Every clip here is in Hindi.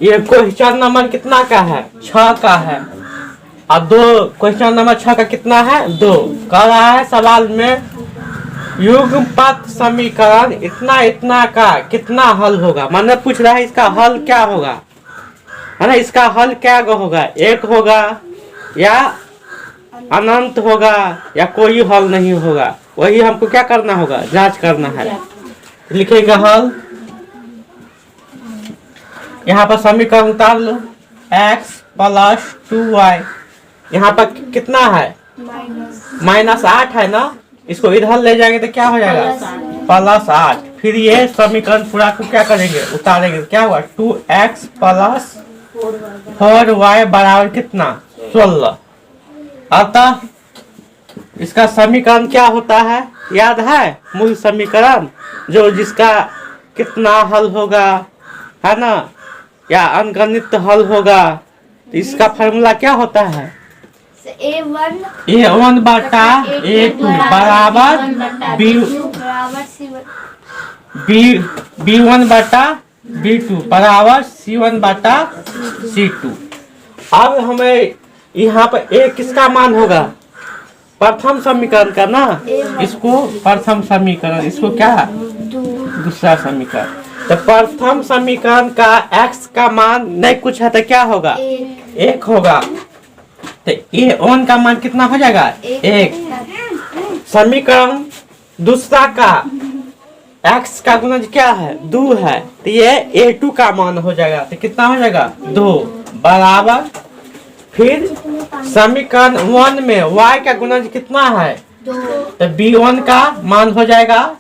ये क्वेश्चन नंबर कितना का है? 6 का है। और दो क्वेश्चन नंबर 6 का कितना है? 2। कह रहा है सवाल में युग्मपद समीकरण इतना इतना का कितना हल होगा। मतलब पूछ रहा है इसका हल क्या होगा, है ना। इसका हल क्या होगा? एक होगा या अनंत होगा या कोई हल नहीं होगा। वही हमको क्या करना होगा? जांच करना है। लिखेंगे हल। यहाँ पर समीकरण उतार लो। x + 2y। यहाँ पर कितना है? -8 है ना। इसको इधर ले जाएंगे तो क्या हो जाएगा? +8। फिर ये समीकरण पूरा को क्या करेंगे? उतारेंगे। क्या हुआ? 2x + 4y बराबर कितना? 16। अतः इसका समीकरण क्या होता है? याद है? मूल समीकरण जो जिसका कितना हल होगा, है ना, या अंकगणित हल होगा। तो इसका फॉर्मूला क्या होता है? A1 बटा A2 बराबर B1 बटा B2 बराबर C1 बटा C2। अब हमें यहाँ पर A किसका मान होगा? प्रथम समीकरण का ना। इसको प्रथम समीकरण, इसको क्या? दूसरा समीकरण। तो प्रथम समीकरण का x का मान नहीं कुछ है तो क्या होगा? 1 होगा। तो A1 का मान कितना हो जाएगा? 1। समीकरण दूसरा का x का गुणज क्या है? 2 है। तो ये A2 का मान हो जाएगा। तो कितना हो जाएगा? 2 बराबर। फिर समीकरण 1 में y का गुणज कितना है? तो B1 का मान हो जाएगा।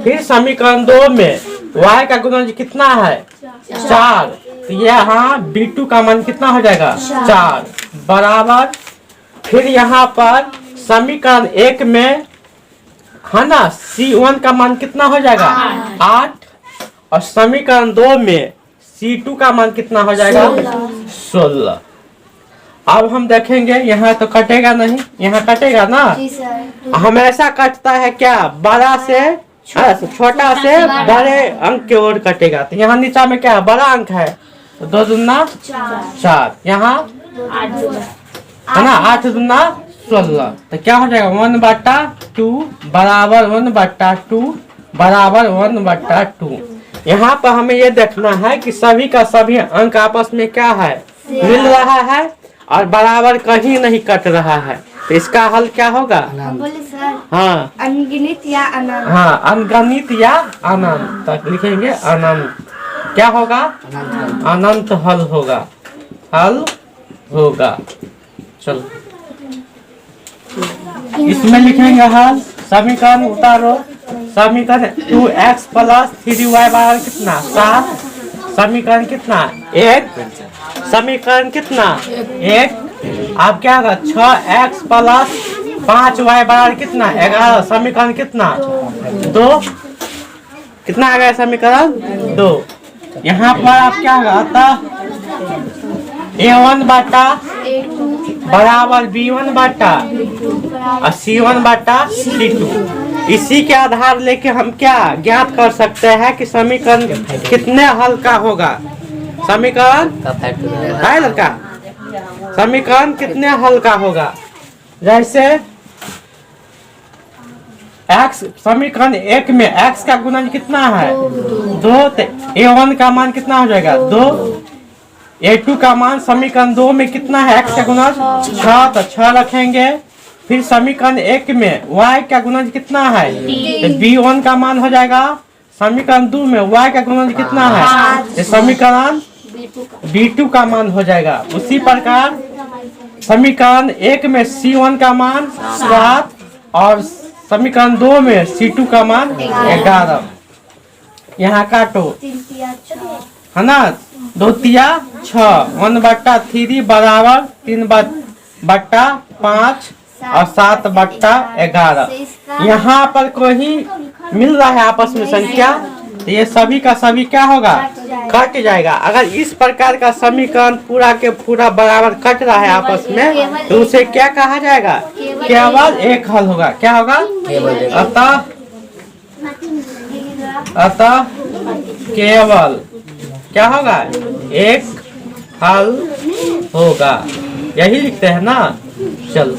फिर समीकरण 2 में y का गुणज कितना है? 4। तो यहाँ B2 का मान कितना हो जाएगा? 4 बराबर। फिर यहाँ पर समीकरण 1 में, है ना, C1 का मान कितना हो जाएगा? 8। और समीकरण 2 में C2 का मान कितना हो जाएगा? 16। अब हम देखेंगे यहाँ तो कटेगा नहीं, यहाँ कटेगा ना। हमेशा कटता है क्या? बड़ा से छोटा से बड़े अंक की ओर कटेगा। तो यहाँ नीचा में क्या है? बड़ा अंक है। तो 2 दूना 4। यहाँ है ना 8 दूना 16। तो क्या हो जाएगा? 1/2 बराबर 1/2 बराबर 1/2। यहाँ पर हमें ये देखना है कि सभी का सभी अंक आपस में क्या है? मिल रहा है और बराबर कहीं नहीं कट रहा है। तो इसका हल क्या होगा? हाँ, अनगिनत या अनंत। हाँ, अनगणित या अनंत। तक लिखेंगे अनंत। क्या होगा? अनंत हल होगा। हल होगा। चलो इसमें लिखेंगे हल। समीकरण उतारो। समीकरण 2x + 3y बराबर कितना? 7। समीकरण कितना? 1। समीकरण कितना? 1। अब क्या होगा? 6x + 5y बराबर कितना? 11। समीकरण कितना? 2। कितना आ गया समीकरण? 2। यहाँ पर आप क्या होगा? अतः A1 बटा बराबर B1 बटा और C1 बटा C2। इसी के आधार लेके हम क्या ज्ञात कर सकते हैं कि समीकरण कितने हल का होगा? समीकरण है लड़का? समीकरण कितने हल का होगा? जैसे x समीकरण 1 में x का गुणज कितना है? 2। तो A1 का मान कितना हो जाएगा? 2। A2 का मान समीकरण 2 में कितना है? x का गुणज 6। तो 6 रखेंगे। फिर समीकरण 1 में y का गुणज कितना है? तो B1 का मान हो जाएगा। समीकरण 2 में y का गुणज कितना है? तो समीकरण B2 का मान हो जाएगा। उसी प्रकार समीकरण 1 में C1 का मान 7 और समीकरण 2 में C2 का मान 11। यहाँ काटो, है ना। 2 तिया 6। 1/3 बराबर 3/5 और 7/11। यहाँ पर कोई मिल रहा है आपस में संख्या, तो ये सभी का सभी क्या होगा? कट जाएगा। अगर इस प्रकार का समीकरण पूरा के पूरा बराबर कट रहा है आपस में, तो उसे क्या कहा जाएगा? केवल एक हल होगा। क्या होगा? अतः केवल क्या होगा, एक फल होगा, यही लिखते हैं ना। चलो